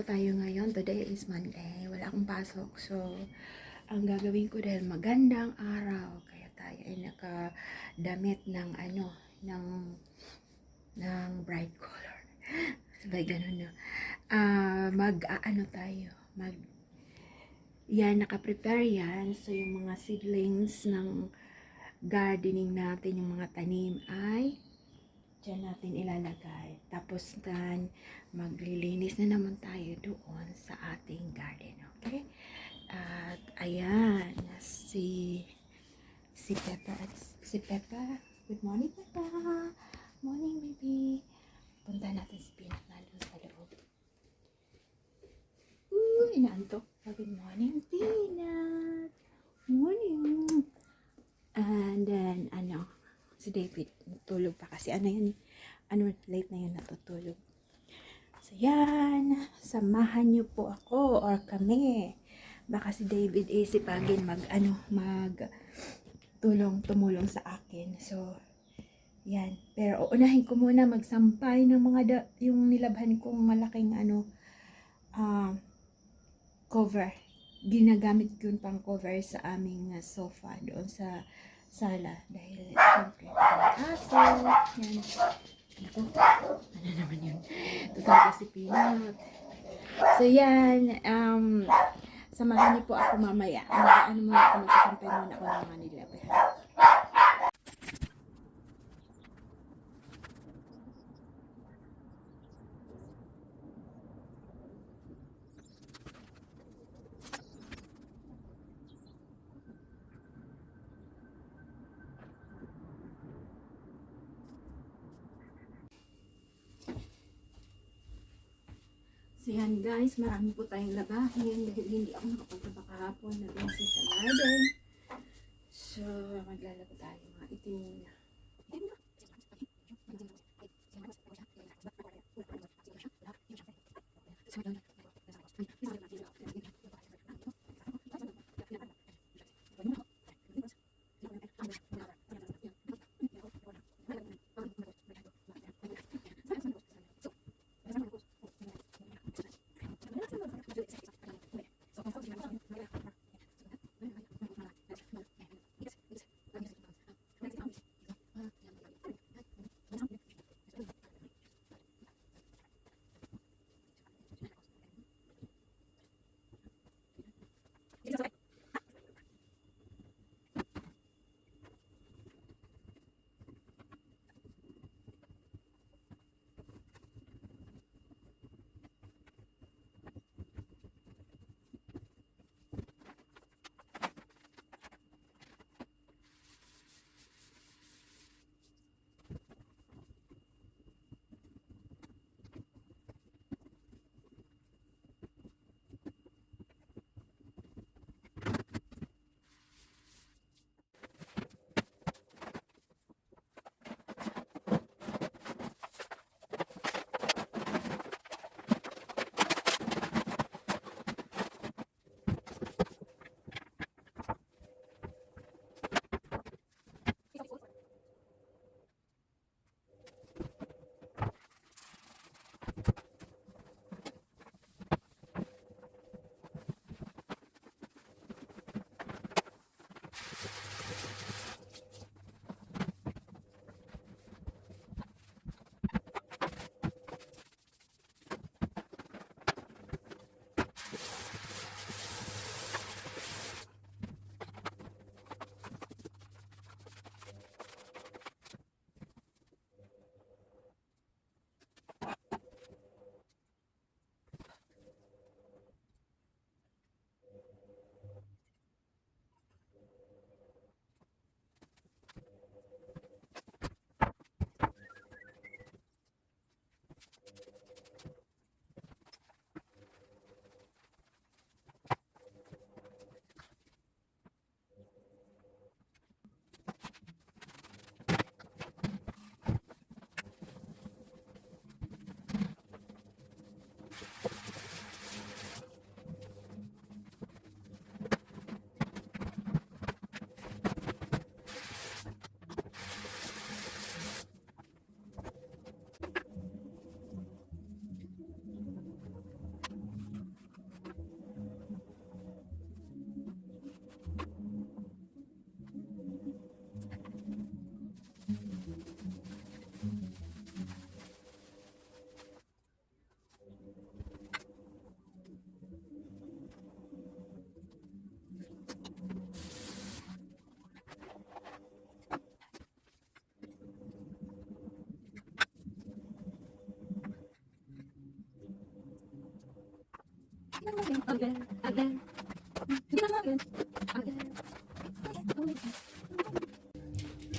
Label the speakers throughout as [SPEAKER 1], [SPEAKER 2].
[SPEAKER 1] Mag-ano tayo ngayon? Today is Monday. Wala akong pasok. So, ang gagawin ko dahil magandang araw. Kaya tayo ay nakadamit ng ng bright color. Sabay ganun na. Mag-ano tayo? Yan, nakaprepare yan. So, yung mga seedlings ng gardening natin, yung mga tanim ay dyan natin ilalagay. Tapos dan, maglilinis na naman tayo doon sa ating garden. Okay? At ayan, si Peppa. Si Peppa. Good morning, Peppa. Morning, baby. Punta natin si Peanut na doon sa loob. Inaantok. Good morning, Peanut. Morning. And then, si David, natulog pa kasi late na yun natutulog. So, yan, samahan niyo po ako or kami. Baka si David sipagin tumulong sa akin. So, yan. Pero uunahin ko muna magsampay ng yung nilabhan kong malaking cover. Ginagamit ko yung pang cover sa aming sofa doon sa sala dahil siyempre aso yan ako ano naman yun tutulog si Peanut. So yan, samahan niyo po ako mamaya. Muna ako magsasampay muna ako ng mga nilabhan. So yan guys, marami po tayong labahin dahil hindi ako nakapaglaba kahapon na busy sa garden. So maglalaba tayo mga itim muna.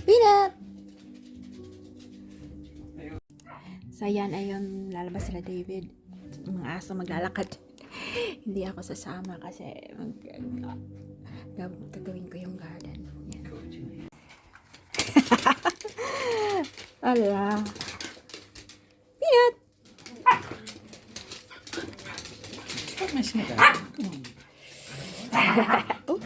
[SPEAKER 1] Peanut! So yan, ayun, lalabas sila David. Mga aso maglalakad. Hindi ako sasama kasi gagawin ko yung garden. Yan. Ala. Peanut!
[SPEAKER 2] Stop messing about. Come on.
[SPEAKER 1] Oh.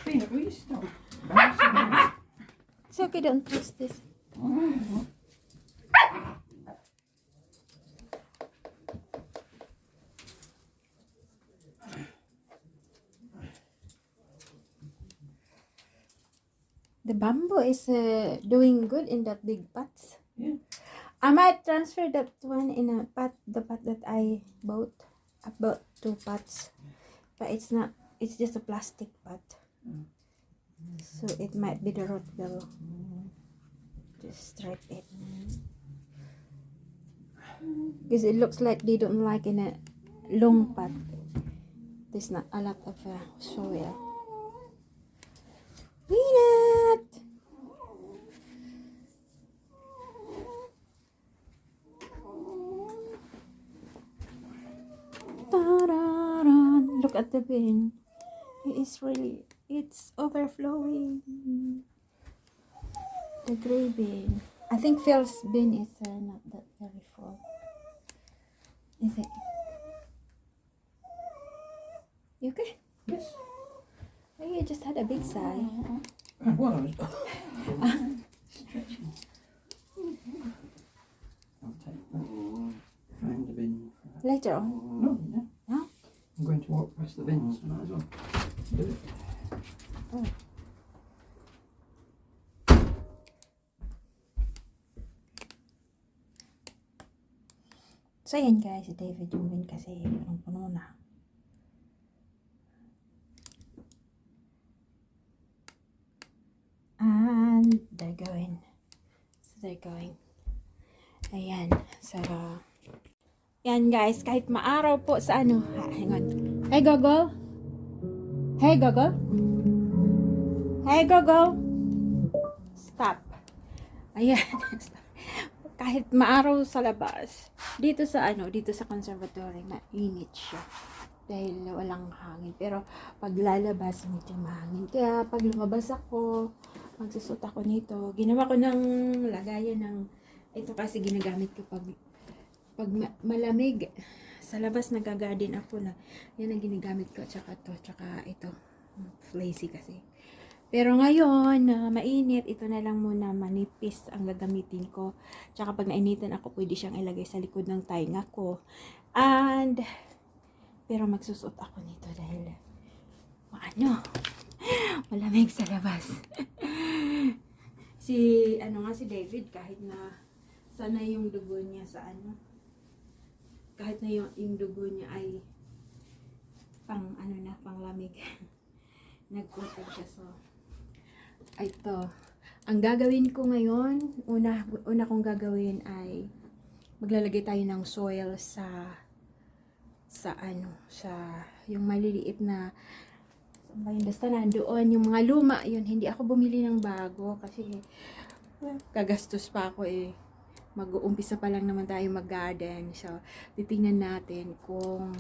[SPEAKER 2] Peanut, will you stop?
[SPEAKER 1] It's okay, don't twist this. The bamboo is doing good in that big pots.
[SPEAKER 2] Yeah.
[SPEAKER 1] I might transfer that one in a pot, the pot that I bought. I bought 2 pots, but it's not. It's just a plastic pot, so it might be the root will just strip it because it looks like they don't like in a long pot. There's not a lot of soil. Peanut! Ta-da-da. Look at the bin. It is really, it's overflowing. The gray bin. I think Phil's bin is not that very full. Is it? You okay?
[SPEAKER 2] Yes.
[SPEAKER 1] Oh, you just had a big sigh.
[SPEAKER 2] Well, I was stretching. I'll take that. Find the bin.
[SPEAKER 1] Later on.
[SPEAKER 2] No, no.
[SPEAKER 1] No?
[SPEAKER 2] I'm going to walk past the bins, so might as well do it.
[SPEAKER 1] Oh. So, yan guys, si David yung bin kasi ang puno na. And they're going. So, they're going. Ayan. So, yan guys, kahit maaraw po sa ano. Hang on. Hey, Gogo. Hey, Gogo. Hey, Gogo. Stop. Ayan. Kahit maaraw sa labas, dito sa ano, dito sa conservatory, mainit siya. Dahil walang hangin. Pero pag lalabas, medyo mahangin. Kaya pag lumabas ako, magsusot ako nito. Ginawa ko ng lagayan ng, ito kasi ginagamit ko pag malamig. Sa labas nagagarden ako na, yan ang ginagamit ko. Tsaka to, tsaka ito. Flazy kasi. Pero ngayon, mainit, ito na lang muna, manipis ang gagamitin ko. Tsaka pag nainitan ako, pwede siyang ilagay sa likod ng tainga ko. Pero magsusot ako nito dahil, malamig sa labas. Si David, kahit na sana yung dugo niya sa kahit na yung dugo niya ay pang lamig. Nagkutag siya, so ito, ang gagawin ko ngayon, una kong gagawin ay maglalagay tayo ng soil sa yung maliliit na, basta na doon, yung mga luma, yun, hindi ako bumili ng bago kasi kagastos pa ako mag-uumpisa pa lang naman tayo mag-garden. So, titingnan natin kung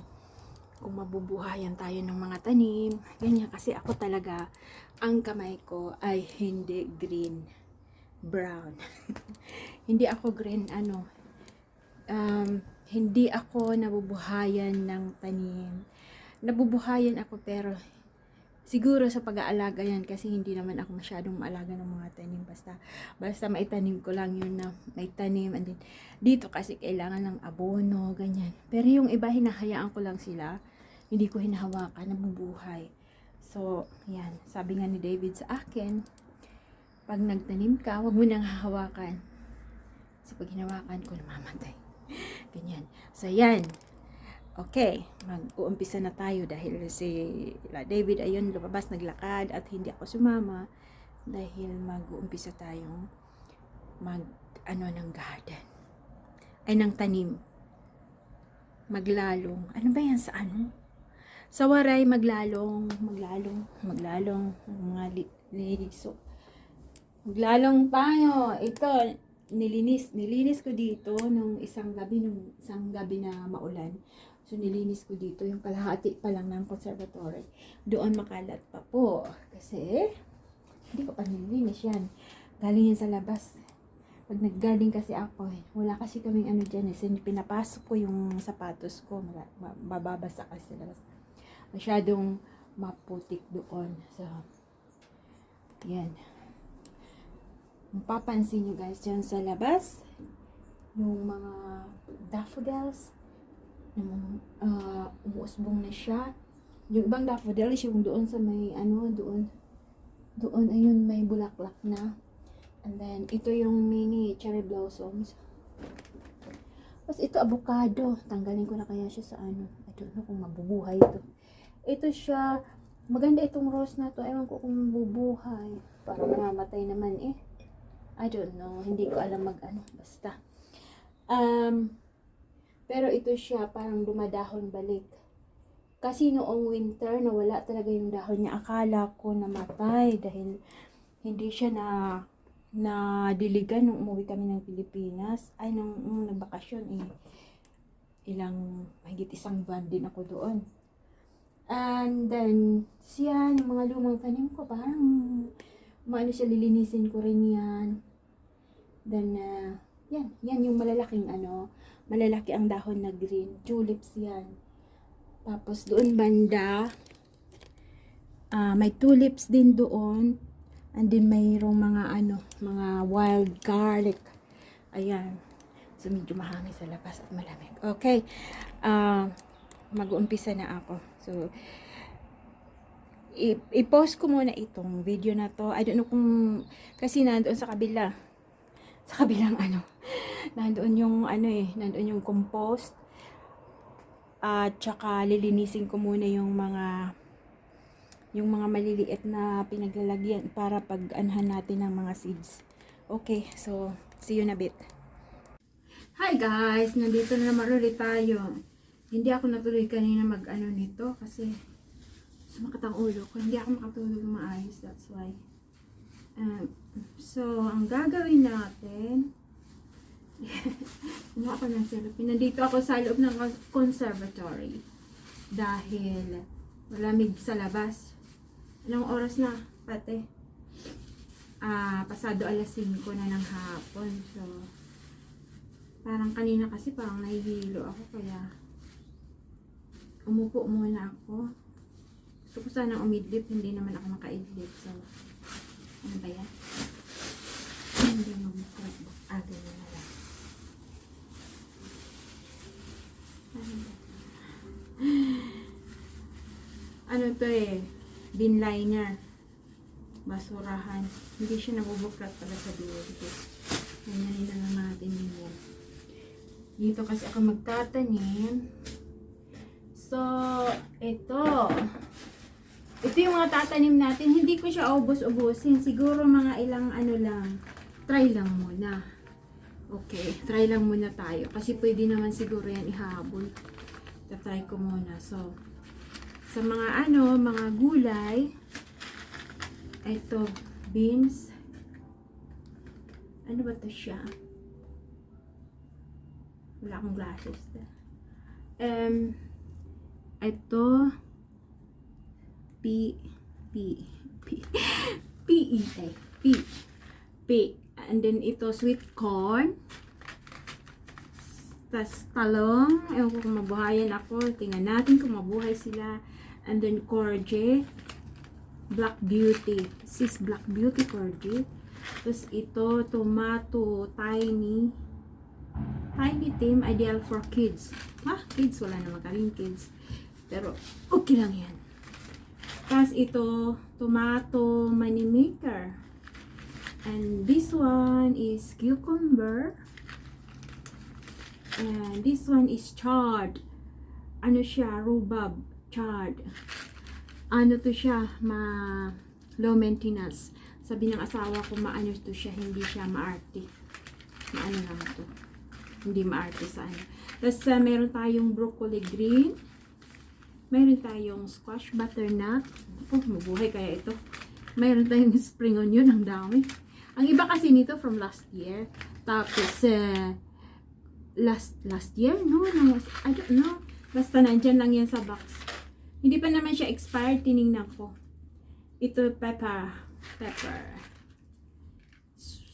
[SPEAKER 1] mabubuhayan tayo ng mga tanim, ganyan, kasi ako talaga, ang kamay ko ay hindi green, brown. Hindi ako green, hindi ako nabubuhayan ng tanim. Nabubuhayan ako, pero siguro sa pag-aalaga yan, kasi hindi naman ako masyadong maalaga ng mga tanim. Basta maitanim ko lang yun na may tanim. And then, dito kasi kailangan ng abono, ganyan. Pero yung iba, hinahayaan ko lang sila. Hindi ko hinahawakan, nabubuhay. So, yan. Sabi nga ni David sa akin, pag nagtanim ka, huwag mo nang hahawakan. Kasi pag hinawakan ko, namamatay. Ganyan. So, yan. Okay, mag-uumpisa na tayo dahil si David ayun lumabas naglakad at hindi ako sumama dahil mag-uumpisa tayong ng garden. ay ng tanim. Maglalong. Ano ba yan sa ano? Sa waray, maglalong. Mga liliso. Maglalong tayo. Ito, nilinis ko dito nung isang gabi na maulan. So, nilinis ko dito yung kalahati pa lang ng conservatory. Doon makalat pa po. Kasi, hindi ko pa nilinis yan. Galing yan sa labas. Pag nag-garden kasi ako, wala kasi kaming ano dyan. Pinapasok ko yung sapatos ko. Mababasa kasi sa labas. Masyadong maputik doon. So, yan. Mapapansin nyo guys dyan sa labas, yung mga daffodils, umuusbong na siya. Yung ibang daffodils, yung doon sa may, doon, ayun, may bulaklak na. And then, ito yung mini cherry blossoms. Tapos, ito avocado. Tanggalin ko na kaya siya sa I don't know kung mabubuhay ito. Ito siya, maganda itong rose na to. Ewan ko kung mabubuhay. Parang mamamatay naman eh. I don't know. Hindi ko alam basta. Pero ito siya, parang dumadahon balik. Kasi noong winter, nawala talaga yung dahon niya. Akala ko namatay dahil hindi siya na diligan nung umuwi kami ng Pilipinas. Ay, nung nagbakasyon eh. Mahigit isang buwan din ako doon. And then, siya, yung mga lumang tanim ko, parang siya, lilinisin ko rin yan. Then, yan yung malalaking malalaki ang dahon na green. Tulips yan. Tapos, doon banda, may tulips din doon. And then, mayroong mga wild garlic. Ayan. So, medyo mahangin sa labas at malamig. Okay. Mag-uumpisa na ako. So, i-post ko muna itong video na to. I don't know kung, kasi nandoon sa kabilang nandoon yung compost. At saka lilinisin ko muna yung mga maliliit na pinaglalagyan para pag-anhan natin ng mga seeds. Okay, so see you in a bit. Hi guys, nandito na naman ulit tayo. Hindi ako natuloy kanina nito kasi sumakit ang ulo ko. Hindi ako makatulog maayos, that's why. So, ang gagawin natin, ako ng cellphone. Nandito ako sa loob ng conservatory dahil malamig sa labas. Anong oras na, pate? Pasado alas 5 na ng hapon. So, parang kanina kasi parang nahihilo ako kaya umupo muna ako. Gusto ko sanang umidlip, hindi naman ako makaidlip. So, ano ba yan? Hindi mag-record. Ganyan na lang. Ano to eh? Bin liner. Basurahan. Hindi siya nabubuklat pala sa dulo. Ganyan na lang natin yun. Dito kasi ako magtatanim. So, ito yung mga tatanim natin. Hindi ko siya ubos-ubusin. Siguro mga ilang lang. Try lang muna. Okay, try lang muna tayo. Kasi pwede naman siguro yan ihabol. Try ko muna. So, sa mga mga gulay, ito, beans. Ano ba to siya? Wala akong glasses. Ito, and then ito sweet corn, tas talong, ewan ko kung mabuhayan ako, tingnan natin kung mabuhay sila. And then courgette, black beauty, black beauty courgette. Tapos ito tomato, tiny theme, ideal for kids. Kids, wala naman kaming kids, pero okay lang yan. Tapos ito, tomato money maker. And this one is cucumber. And this one is chard. Ano siya? Rhubarb. Chard. Ano to siya? Low maintenance. Sabi ng asawa ko, maano to siya. Hindi siya maarte. Maano lang to. Hindi maarte sa ano. Tapos meron tayong broccoli green. Meron tayong squash butternut. Oh, mabuhay kaya ito. Meron tayong spring onion, ang dami. Ang iba kasi nito from last year. Tapos, last year? No, I don't know. Basta nandyan lang yan sa box. Hindi pa naman siya expired, tinignan ko. Ito, pepper.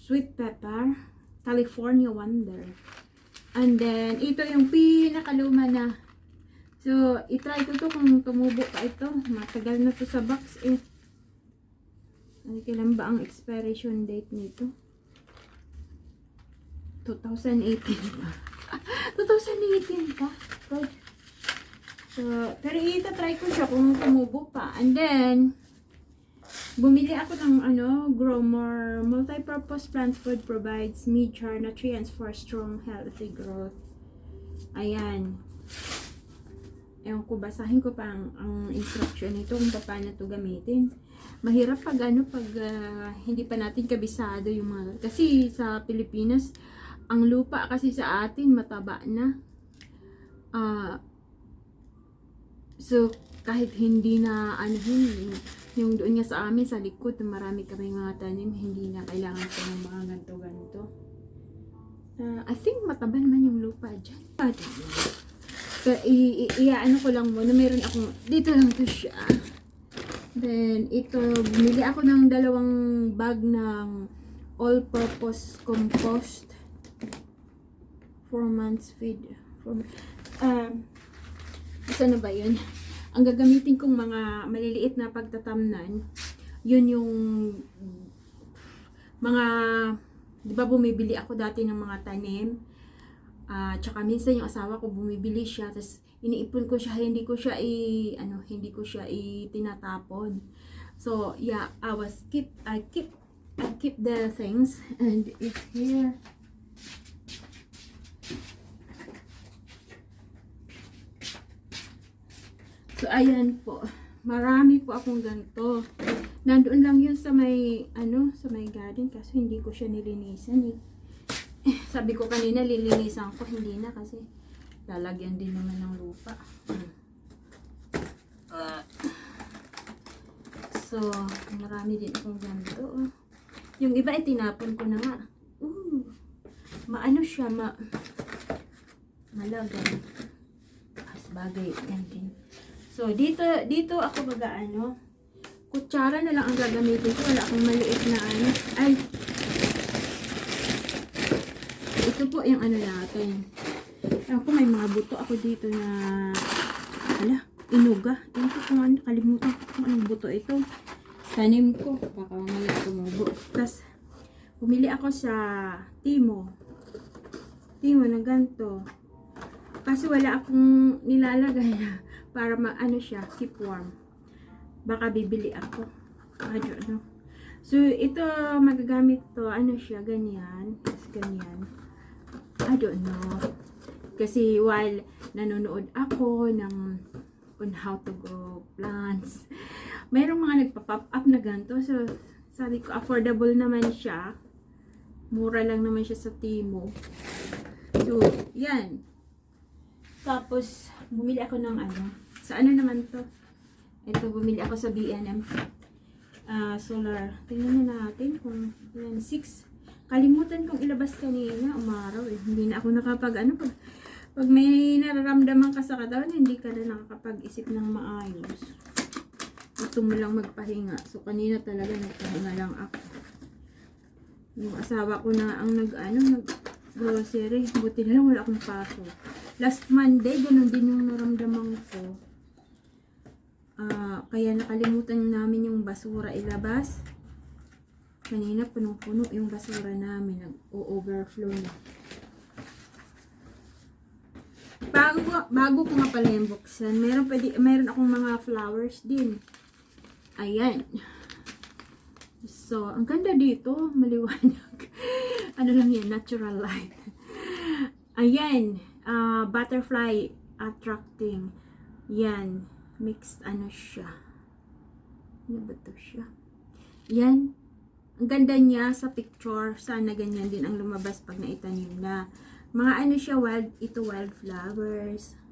[SPEAKER 1] Sweet pepper. California Wonder. And then, ito yung pinakaluma na. So, itry ko to kung tumubo pa ito. Matagal na to sa box eh. Ano, kailan ba ang expiration date nito? 2018 pa. 2018 pa. Good. So, pero ita-try ko siya kung tumubo pa. And then, bumili ako ng Growmore Multi-Purpose Plant Food provides major nutrients for strong, healthy growth. Ayan. Ewan ko, basahin ko pa ang instruction nito kung paano ito gamitin. Mahirap pag hindi pa natin kabisado yung mga, kasi sa Pilipinas ang lupa kasi sa atin mataba na. So kahit hindi na yung doon nga sa amin sa likod marami kami mga tanim, hindi na kailangan ko ng mga ganto. I think mataba naman yung lupa dyan. Ano ko lang muna, meron akong dito lang to siya. Then, ito, bumili ako ng 2 bag ng all-purpose compost. 4 months feed. Ano ba yun? Ang gagamitin kong mga maliliit na pagtatamnan, yun yung mga, di ba bumibili ako dati ng mga tanim? Tsaka minsan yung asawa ko bumibili siya, tapos iniipon ko siya, hindi ko siya tinatapon. So yeah, I keep the things, and it's here. So ayan po, marami po akong ganito. Nandoon lang yun sa may garden, kasi hindi ko siya nilinisan eh. Sabi ko kanina lilinisan ko, hindi na kasi lalagyan din naman ng lupa. So, marami din akong ganito. Yung iba ay tinapon ko na nga. Maano siya, malagay. As bagay, yan din. So, dito ako kutsara na lang ang gagamitin ko. Wala akong maliit na ay, ito po yung natin. Ewan ko, may mga buto ako dito na inuga. Ewan ko kung kalimutan ko kung anong buto ito. Tanim ko, baka mamaya tumubo. Tapos, bumili ako sa Timo na ganito. Kasi wala akong nilalagay na para siya, keep warm. Baka bibili ako. I don't know. So, ito, magagamit to, siya, ganyan. Tapos, ganyan. I don't know. Kasi while nanonood ako on how to grow plants, mayroong mga nagpa-pop up na ganito. So, sabi ko, affordable naman siya. Mura lang naman siya sa Timo. So, yan. Tapos, bumili ako ng sa naman to? Ito, bumili ako sa B&M. Solar. Tingnan na natin kung 6. Kalimutan kong ilabas kanina, umaraw eh. Hindi na ako nakapag pag may nararamdaman ka sa katawan, hindi ka na nakakapag-isip ng maayos. Gusto mo lang magpahinga. So kanina talaga nagpahinga lang ako. Yung asawa ko na ang nag-grocery. Buti na lang wala akong paso. Last Monday, ganun din yung naramdaman ko. Kaya nakalimutan namin yung basura ilabas. Kanina punong-puno yung basura namin, nag-overflow na. Bago ko nga pala yung buksan, meron akong mga flowers din. Ayan. So, ang ganda dito, maliwanag. Lang yan, natural light. Ayan, butterfly attracting. Yan, mixed siya. Ano ba to siya? Yan. Ang ganda niya sa picture. Sana ganyan din ang lumabas pag naitanim na. Mga ano siya,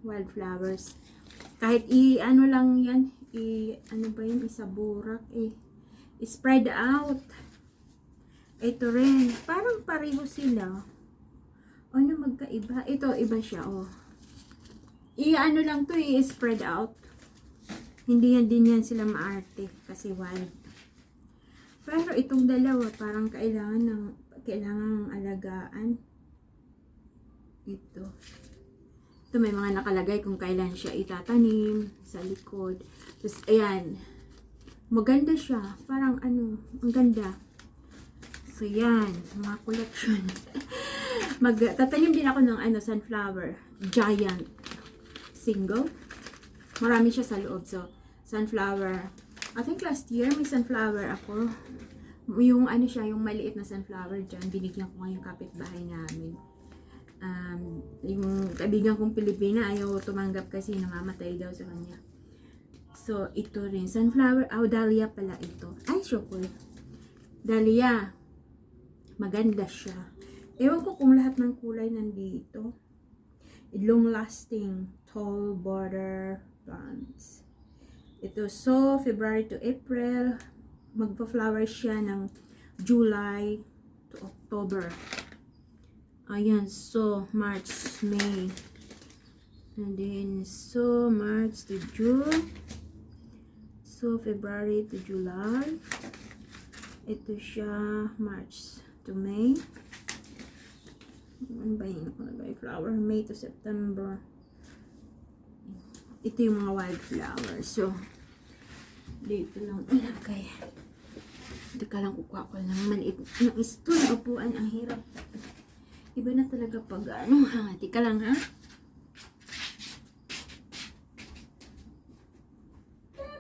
[SPEAKER 1] wildflowers. Kahit ano lang yan, ano ba yun, isaburak, spread out. Ito rin, parang pareho sila. Ano magkaiba? Ito, iba siya, ano lang to, spread out. Hindi yan din yan sila maarte, kasi wild. Pero itong dalawa, parang kailangan alagaan. Ito may mga nakalagay kung kailan siya itatanim sa likod. Tapos, ayan. Maganda siya. Parang ang ganda. So, yan. Mga collection. Tatanim din ako ng sunflower. Giant. Single. Marami siya sa loob. So, sunflower. I think last year may sunflower ako. Yung yung maliit na sunflower dyan. Binigyan ko ngayong kapitbahay namin. Yung kaibigan kong Pilipina ayaw tumanggap kasi namamatay daw sa kanya. So, ito rin. Sunflower. Dahlia pala ito. Ay, sure. Dahlia. Maganda siya. Ewan ko kung lahat ng kulay nandito. Long lasting. Tall border plants. Ito. So, February to April. Magpa-flower siya ng July to October. Ayan, so March, May. And then, so March to June. So February to July. Ito siya, March to May. Ano ba yun? Flower, May to September. Ito yung mga wildflowers. So, dito lang ilagay. Dito ka lang kukuha ko ng maliit. Yung stool, upuan, ang hirap. Iba na talaga pag tika lang ha. So,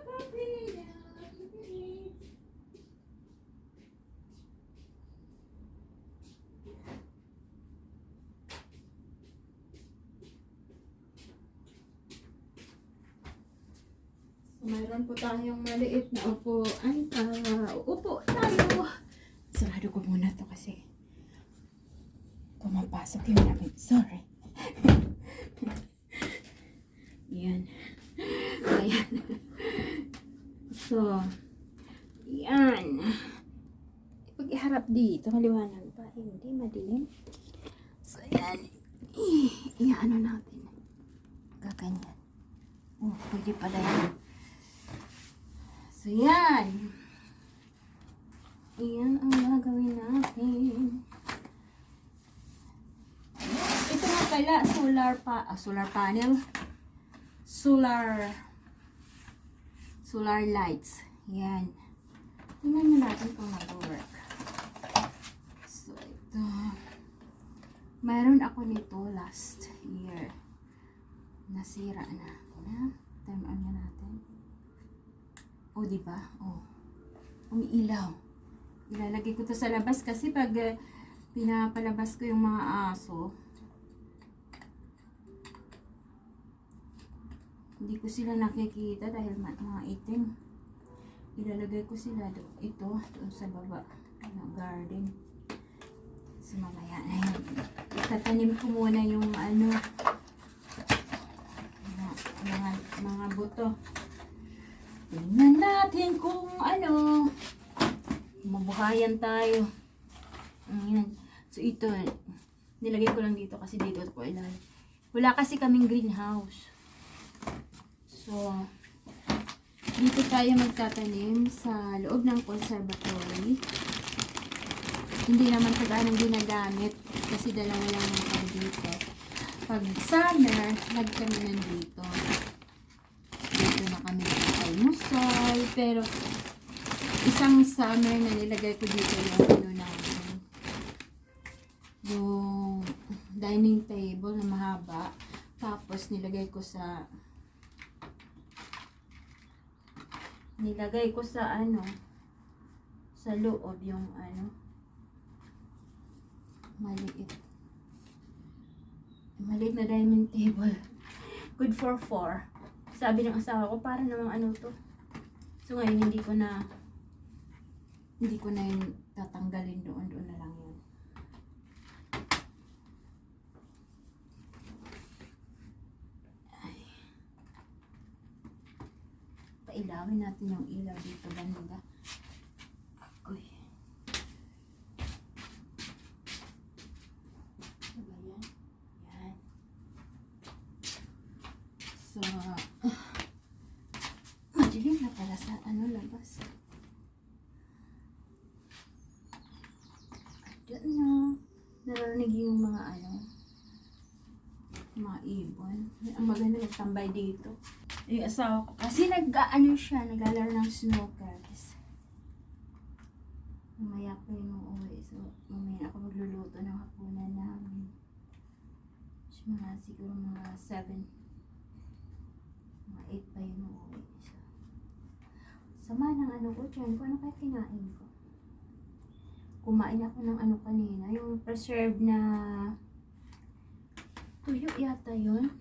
[SPEAKER 1] mayroon po tayong maliit na upuan. Upo tayo. Sarado ko muna to kasi pumapasok yung namin. Sorry. Yan. Ayan. So, yan. Pag iharap dito, maliwanag pa. Hindi madilim. So, yan. Iano natin. Kaganyan. Pwede pala yan. So, yan. Iyan ang gagawin natin. Ito nga pala, solar panel. Solar lights. Yan. Tingnan natin kung mag-work. So, ito. Mayroon ako nito last year. Nasira na. Turn on na natin. Diba? Umiilaw. Ilalagay ko to sa labas kasi pag pinapalabas ko yung mga aso, hindi ko sila nakikita dahil mga itim. Ilalagay ko sila doon sa baba ng garden. So mamaya na yun. Itatanim ko muna yung mga buto. Tingnan natin kung mabuhayan tayo. Ayan. So ito, nilagay ko lang dito kasi dito ko ilalagay. Wala kasi kaming greenhouse. So, dito tayo magtatanim sa loob ng conservatory. Hindi naman taganang ginagamit kasi dalawa lang naman dito. Pag summer, kami nandito. Dito na kami almusal. Pero, isang summer na nilagay ko dito yung dining table na mahaba. Tapos, nilagay ko sa sa loob yung maliit na dining table. Good for 4. Sabi ng asawa ko, para namang to. So ngayon hindi ko na yun tatanggalin doon na lang yun. Pailawin natin yung ilaw dito banda. Uy. Diba yan? Yan. So, madilim na pala sa labas. I don't know. Narinig yung mga mga ibon. Ang maganda nagtambay dito. Yung asawa ko. Kasi siya, naglalaro ng snookers. Mamaya pa yung uuwi. So, mamaya ako magluluto ng hapunan namin. So, siguro mga 7. Mga 8 pa yung uuwi. So, sama ng ko dyan. Kung ano kaya kinain ko. Kumain ako ng kanina. Yung preserved na tuyo yata yun.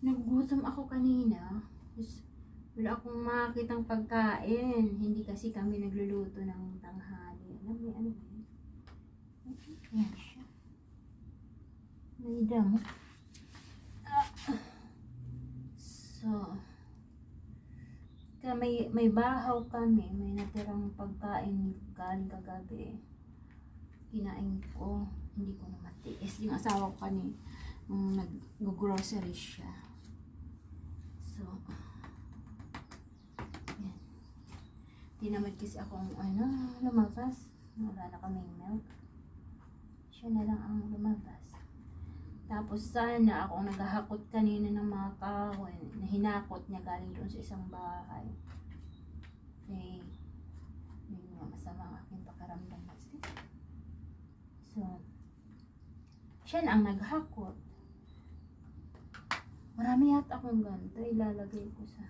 [SPEAKER 1] Nagugutom ako kanina. Wala akong makakitang pagkain. Hindi kasi kami nagluluto ng tanghali. Alam mo, ba yun? Yan siya. May damo. So, may bahaw kami. May natirang pagkain galing kagabi. Kinain ko. Hindi ko na matiis. Yung asawa ko kanina, nag-grocery siya. So, yan. Tinamad kasi akong lumabas. Wala na kaming milk. Siya na lang ang lumabas. Tapos sana ako naghahakot kanina ng mga kahoy na hinakot niya galing doon sa isang bahay. Okay. May masama ang aking pakaramdam kasi. So, siya na ang naghakot. Marami yata akong ganito. Ilalagay ko sa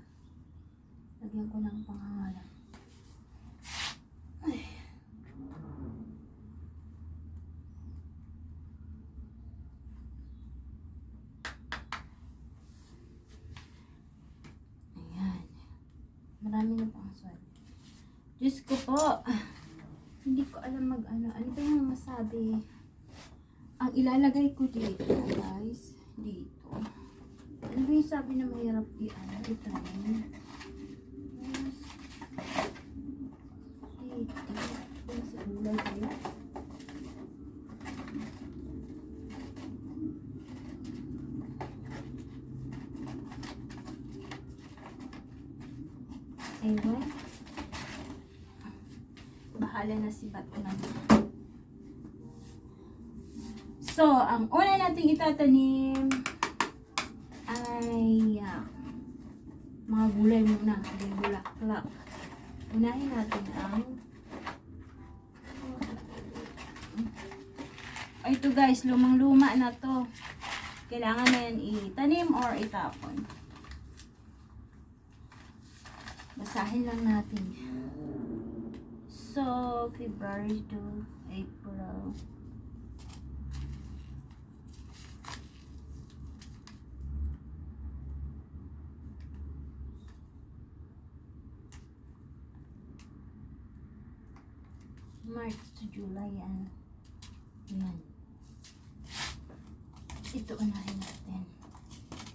[SPEAKER 1] lagyan ko ng pangalan. Ay. Ayan. Marami na pang sword. Diyos ko po. Hindi ko alam ano ba yung masabi. Ang ilalagay ko dito, guys. Dito. Ano ba yung sabi na mahirap itanin? Dito. Dito sa ulay kayo. Anyway. Bahala na si Bato na. So, ang una nating itatanim ay mga gulay muna. Yung bulaklak. Unahin natin ang ito guys, lumang-luma na to. Kailangan na yan itanim or itapon. Basahin lang natin. So, February to April. March to July yan. Yan. Ito unahin natin.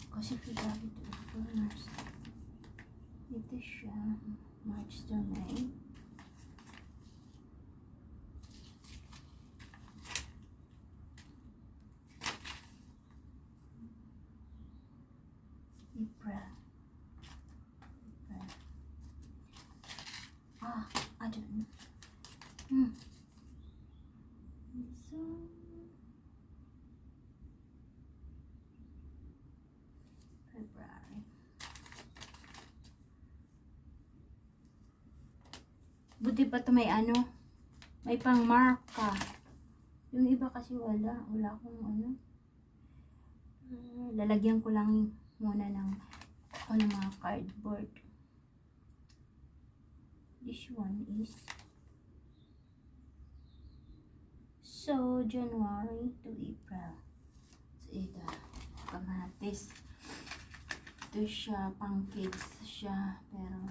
[SPEAKER 1] Kasi February to April, March. Ito siya. March to May. April. I don't know. So, February. Buti pa to may may pang marka. Yung iba kasi wala akong lalagyan ko lang muna ng mga cardboard. This one is so January to April. So ito, kamatis. Ito siya, pang kids siya, pero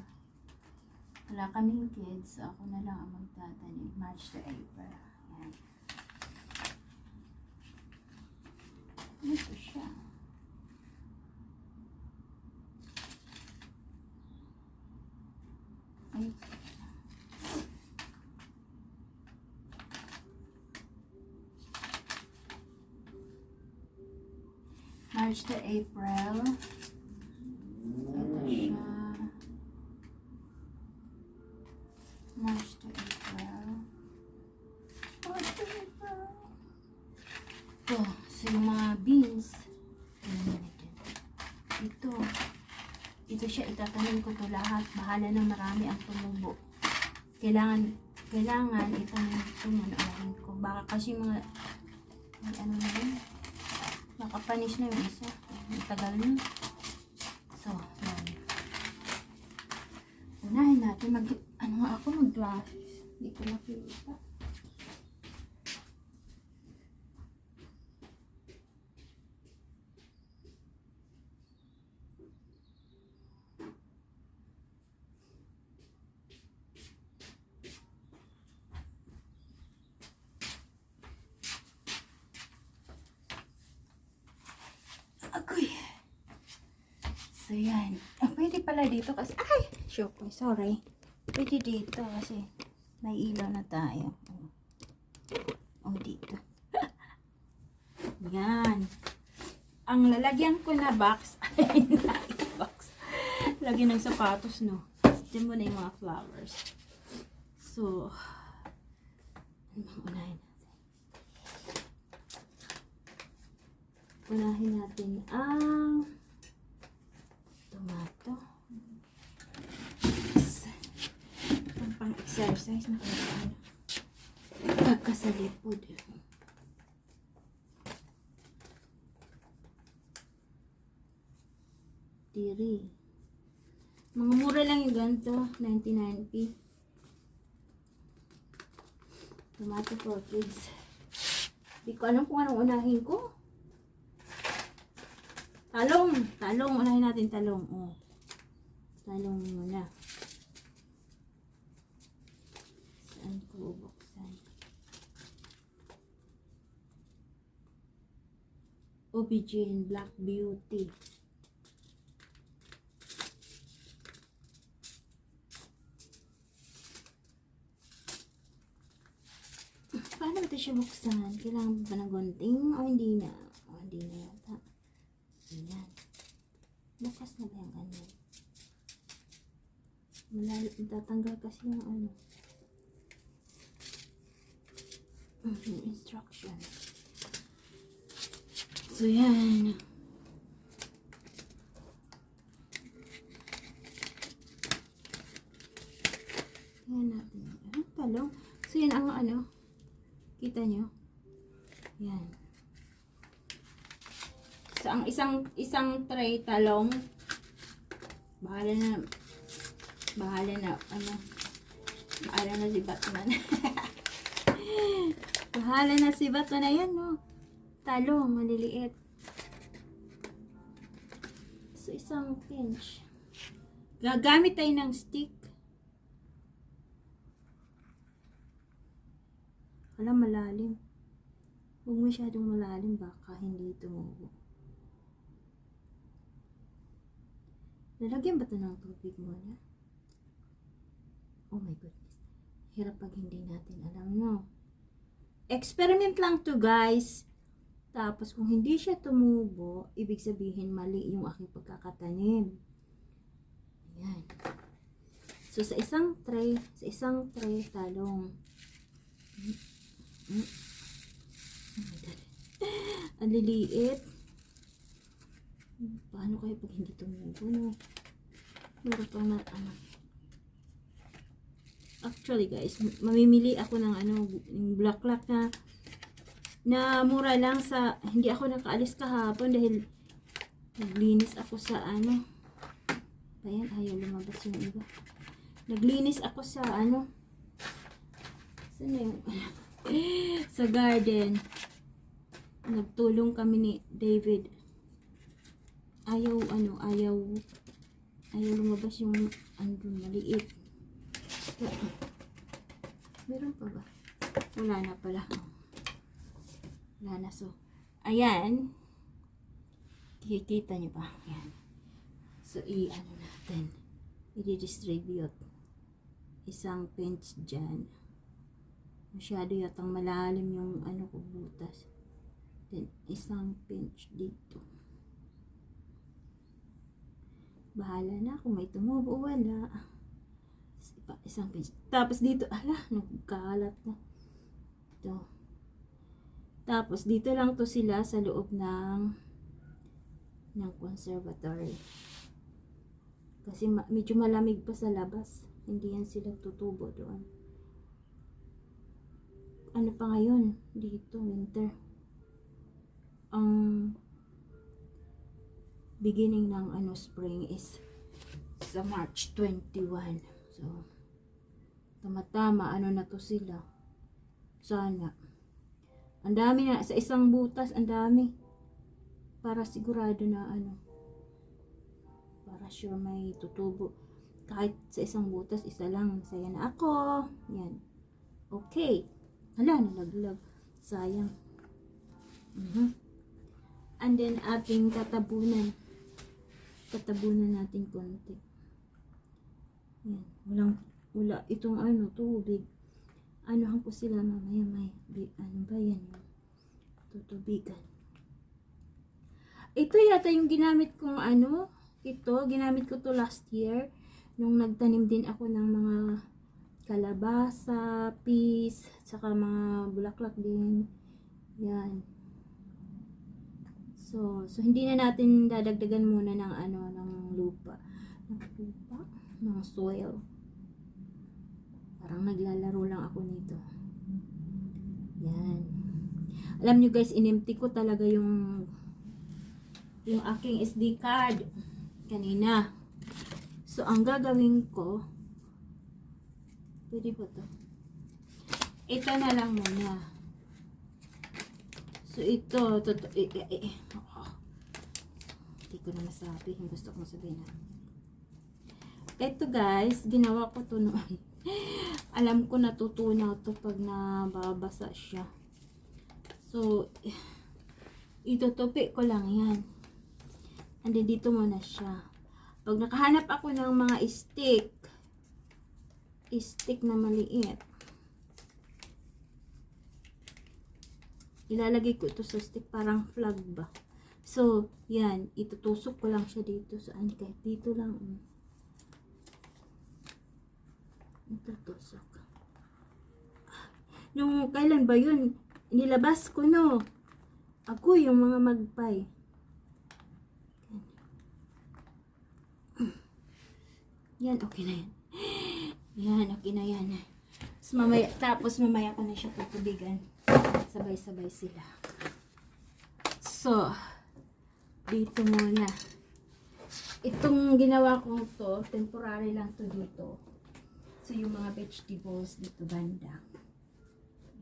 [SPEAKER 1] wala kaming kids, so ako na lang ang magtatanim. March to April. Ayan. Ito siya. March to April. Ito siya. March to April. March to April. Ito. So, yung mga beans. Ito. Ito siya. Itatanim ko to lahat. Bahala na marami ang tumubo. Kailangan itanim ito. Manuulahin ko. Baka kasi mga may ano na yun. Nakapanis na yung isa. Ang tagal na. So, yan. Unahin natin. Mag-glasses. Hindi ko nakikita. Agoy. So, yan. Pwede pala dito kasi, ay! Shock ko, sorry. Pwede dito kasi may ilaw na tayo. Dito. Yan. Ang lalagyan ko na box, ay, box. Lagyan ng sapatos, no? Diyan mo na yung mga flowers. So, unahin natin. Unahin natin ang tomato. Ang pang-exercise na kaya pagkasalipod. Diri. Mga mura lang yung ganito. 99p. Tomato for kids. Hindi ko alam kung anong unahin ko. Talong. Talong. Unahin natin talong. Oh. Talong muna. Saan ko bubuksan? Aubergine Black Beauty. Paano ito siya buksan? Kailangan ba ng gunting? O hindi na? O hindi na yata. Ayan. Bukas na ba yung ganyan? Tatanggal kasi yung ano. Yung instruction. So, yan. Yan natin. Talong. So, yan ang ano. Kita nyo? Yan. So, ang isang tray talong, bahala na si Batman. Bahala na si Batman na yan, no? Talong, maliliit. So, isang pinch. Gagamit tayo ng stick. Alam, malalim. Huwag masyadong malalim, baka hindi tumubo. Lalagyan ba ito ng tubig muna? Oh my goodness. Hirap pag hindi natin alam, no? Experiment lang to, guys. Tapos, kung hindi siya tumubo, ibig sabihin mali yung aking pagkakatanim. Ayan. So, sa isang tray, talong. Ang liliit. Paano kayo pag hindi tumubo, no? Meron pang na, ano. Actually, guys, mamimili ako ng ano, yung bulaklak na mura lang sa, hindi ako nakaalis kahapon dahil naglinis ako sa ano. Ayan, ayaw lumabas yung iba. Naglinis ako sa ano. Saan na yung sa garden. Nagtulong kami ni David. Ayaw lumabas yung andun maliit. Meron pa ba? Wala na pala. Wala na. So, ayan. Kikita nyo ba? Ayan. So, i-ano natin. I-distribute. Isang pinch dyan. Masyado yatang malalim yung ano ko butas. Then, isang pinch dito. Bahala na kung may tumubo o wala. Isang page. Tapos dito, nagkalat na. Ito. Tapos dito lang to sila sa loob ng conservatory. Kasi medyo malamig pa sa labas. Hindi yan sila tutubo doon. Ano pa ngayon? Dito, winter. Ang beginning ng spring is sa March 21. So, tama-tama, na to sila. Sana. Ang dami na, sa isang butas, ang dami. Para sigurado na para sure may tutubo. Kahit sa isang butas, isa lang. Masaya na ako. Yan. Okay. Hala, nalaglag. Sayang. And then, ating tatabunan. Tatabunan natin konti. Yan. Wala. Itong tubig. Anuhan ko sila mamaya. Ano ba yan? Tutubigan. Ito yata yung ginamit kong ginamit ko to last year. Nung nagtanim din ako ng mga kalabasa, peas, saka mga bulaklak din. Yan. So hindi na natin dadagdagan muna ng ng lupa. Ng soil. Parang naglalaro lang ako nito. Yan. Alam nyo guys, inimti ko talaga yung aking SD card kanina. So, ang gagawin ko, pwede ba to? Ito na lang muna. So, ito, hindi ko na masabi. Yung gusto kong sabihin na. Ito guys, ginawa ko to noon. Alam ko natutunaw to pag nababasa siya. So, itutupi ko lang yan. And then, dito muna siya. Pag nakahanap ako ng mga stick na maliit, ilalagay ko ito sa stick, parang flag ba. So, yan, itutusok ko lang siya dito. Saan? Kahit dito lang. Itutusok. Nung kailan ba yun? Nilabas ko, no? Ako yung mga magpay. Yan, okay na yan. Yan, okay na yan. Tapos mamaya ko na siya tutubigan. Sabay-sabay sila. So, dito muna. Itong ginawa ko to, temporary lang to dito. So, yung mga vegetables dito banda.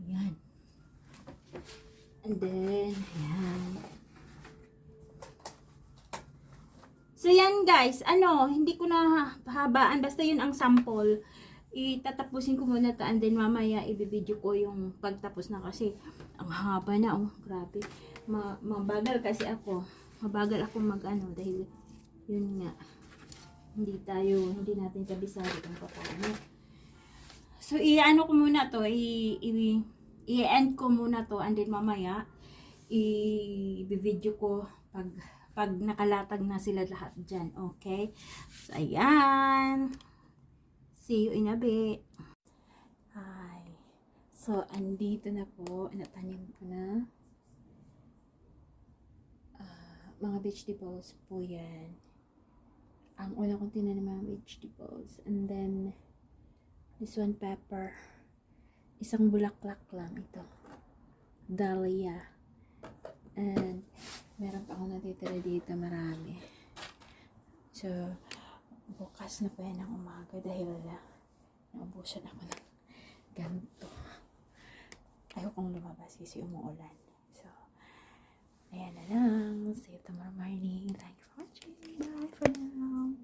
[SPEAKER 1] Yan. And then, yan. So, yan guys. Hindi ko na pahabaan. Basta yun ang sample. Itatapusin ko muna to. And then, mamaya, ibibideo ko yung pagtapos na kasi ang haba na. Oh, grabe. Mabagal kasi ako. Mabagal ako dahil yun nga. Hindi natin kabisado kung paano. So, ko muna to. I-end ko muna to. And then, mamaya, i-video ko pag nakalatag na sila lahat dyan. Okay? So, ayan. See you in a bit. Hi. So, andito na po. Natanim ko na. Mga vegetables po yan. Ang una kong tinanim mga vegetables. And then, this one pepper. Isang bulaklak lang ito. Dahlia. And, meron pa akong natitira dito, marami. So, bukas na pa yan ng umaga dahil naubusan ako ng ganito. Ayaw kong lumabas kasi umuulan. So, ayan na lang. See you tomorrow morning. Thank you for watching. Bye for now.